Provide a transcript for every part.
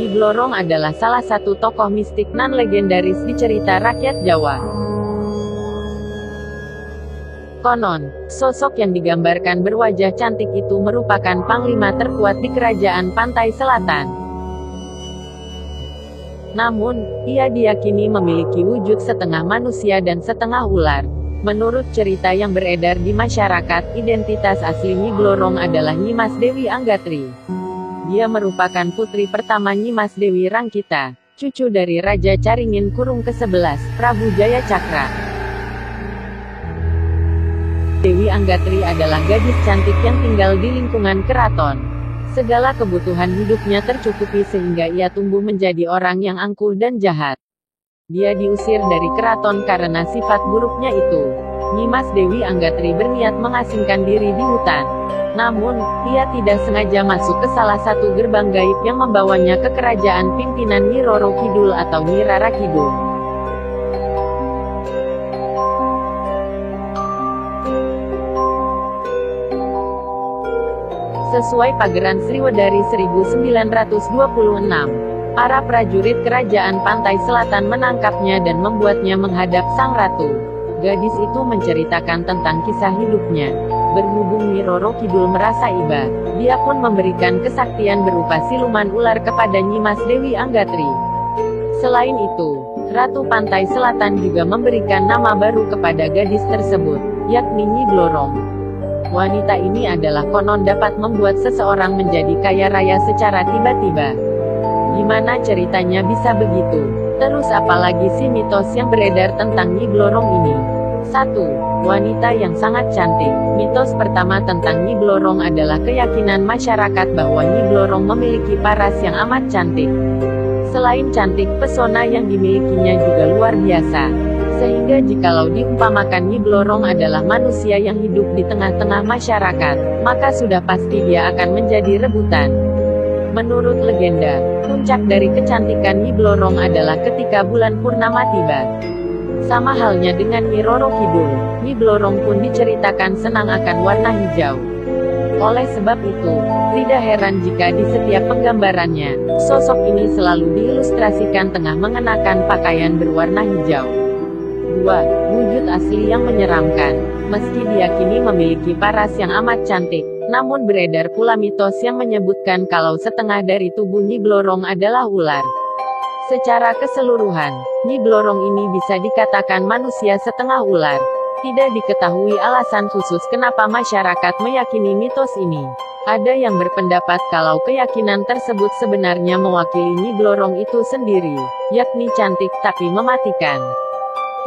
Nyi Blorong adalah salah satu tokoh mistik non-legendaris di cerita rakyat Jawa. Konon, sosok yang digambarkan berwajah cantik itu merupakan panglima terkuat di kerajaan pantai selatan. Namun, ia diyakini memiliki wujud setengah manusia dan setengah ular. Menurut cerita yang beredar di masyarakat, identitas asli Nyi Blorong adalah Nyimas Dewi Anggatri. Dia merupakan putri pertama Nyimas Dewi Rangkita, cucu dari Raja Caringin Kurung ke-11, Prabu Jaya Cakra. Dewi Anggatri adalah gadis cantik yang tinggal di lingkungan keraton. Segala kebutuhan hidupnya tercukupi sehingga ia tumbuh menjadi orang yang angkuh dan jahat. Dia diusir dari keraton karena sifat buruknya itu. Nyimas Dewi Anggatri berniat mengasingkan diri di hutan. Namun, ia tidak sengaja masuk ke salah satu gerbang gaib yang membawanya ke kerajaan pimpinan Nyi Roro Kidul atau Nyi Rara Kidul. Sesuai Pageran Sriwedari 1926, para prajurit kerajaan pantai selatan menangkapnya dan membuatnya menghadap sang ratu. Gadis itu menceritakan tentang kisah hidupnya. Berhubung Nyi Roro Kidul merasa iba, dia pun memberikan kesaktian berupa siluman ular kepada Nyimas Dewi Anggatri. Selain itu, Ratu Pantai Selatan juga memberikan nama baru kepada gadis tersebut, yakni Nyi Blorong. Wanita ini adalah konon dapat membuat seseorang menjadi kaya raya secara tiba-tiba. Gimana ceritanya bisa begitu? Terus apalagi si mitos yang beredar tentang Nyi Blorong ini? 1. Wanita yang sangat cantik. Mitos pertama tentang Nyi Blorong adalah keyakinan masyarakat bahwa Nyi Blorong memiliki paras yang amat cantik. Selain cantik, pesona yang dimilikinya juga luar biasa. Sehingga jikalau diumpamakan Nyi Blorong adalah manusia yang hidup di tengah-tengah masyarakat, maka sudah pasti dia akan menjadi rebutan. Menurut legenda, puncak dari kecantikan Nyi Blorong adalah ketika bulan purnama tiba. Sama halnya dengan Nyi Roro Kidul, Nyi Blorong pun diceritakan senang akan warna hijau. Oleh sebab itu, tidak heran jika di setiap penggambarannya, sosok ini selalu diilustrasikan tengah mengenakan pakaian berwarna hijau. 2. Wujud asli yang menyeramkan. Meski diyakini memiliki paras yang amat cantik, namun beredar pula mitos yang menyebutkan kalau setengah dari tubuh Nyi Blorong adalah ular. Secara keseluruhan, Nyi Blorong ini bisa dikatakan manusia setengah ular. Tidak diketahui alasan khusus kenapa masyarakat meyakini mitos ini. Ada yang berpendapat kalau keyakinan tersebut sebenarnya mewakili Nyi Blorong itu sendiri, yakni cantik tapi mematikan.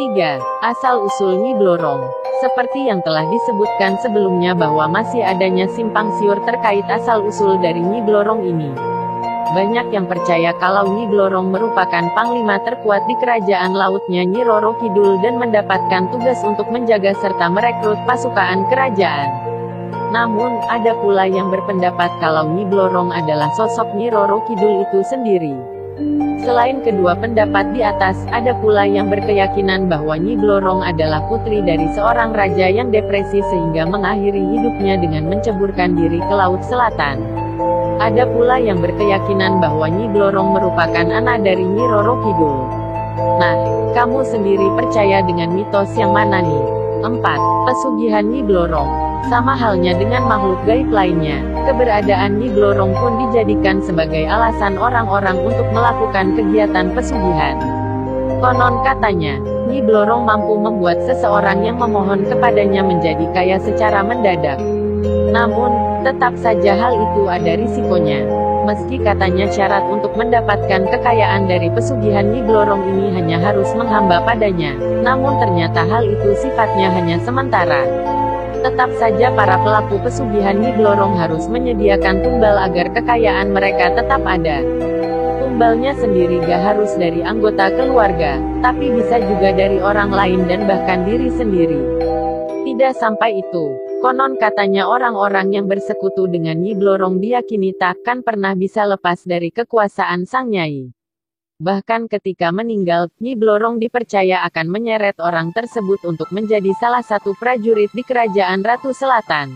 3. Asal-usul Nyi Blorong. Seperti yang telah disebutkan sebelumnya bahwa masih adanya simpang siur terkait asal-usul dari Nyi Blorong ini. Banyak yang percaya kalau Nyi Blorong merupakan panglima terkuat di kerajaan lautnya Nyi Roro Kidul dan mendapatkan tugas untuk menjaga serta merekrut pasukan kerajaan. Namun, ada pula yang berpendapat kalau Nyi Blorong adalah sosok Nyi Roro Kidul itu sendiri. Selain kedua pendapat di atas, ada pula yang berkeyakinan bahwa Nyi Blorong adalah putri dari seorang raja yang depresi sehingga mengakhiri hidupnya dengan menceburkan diri ke Laut Selatan. Ada pula yang berkeyakinan bahwa Nyi Blorong merupakan anak dari Nyi Roro Kidul. Nah, kamu sendiri percaya dengan mitos yang mana nih? 4. Pesugihan Nyi Blorong. Sama halnya dengan makhluk gaib lainnya, keberadaan Nyi Blorong pun dijadikan sebagai alasan orang-orang untuk melakukan kegiatan pesugihan. Konon katanya, Nyi Blorong mampu membuat seseorang yang memohon kepadanya menjadi kaya secara mendadak. Namun, tetap saja hal itu ada risikonya. Meski katanya syarat untuk mendapatkan kekayaan dari pesugihan Nyi Blorong ini hanya harus menghamba padanya, namun ternyata hal itu sifatnya hanya sementara. Tetap saja para pelaku pesugihan Nyi Blorong harus menyediakan tumbal agar kekayaan mereka tetap ada. Tumbalnya sendiri gak harus dari anggota keluarga, tapi bisa juga dari orang lain dan bahkan diri sendiri. Tidak sampai itu, konon katanya orang-orang yang bersekutu dengan Nyi Blorong diyakini takkan pernah bisa lepas dari kekuasaan sang nyai. Bahkan ketika meninggal, Nyi Blorong dipercaya akan menyeret orang tersebut untuk menjadi salah satu prajurit di kerajaan Ratu Selatan.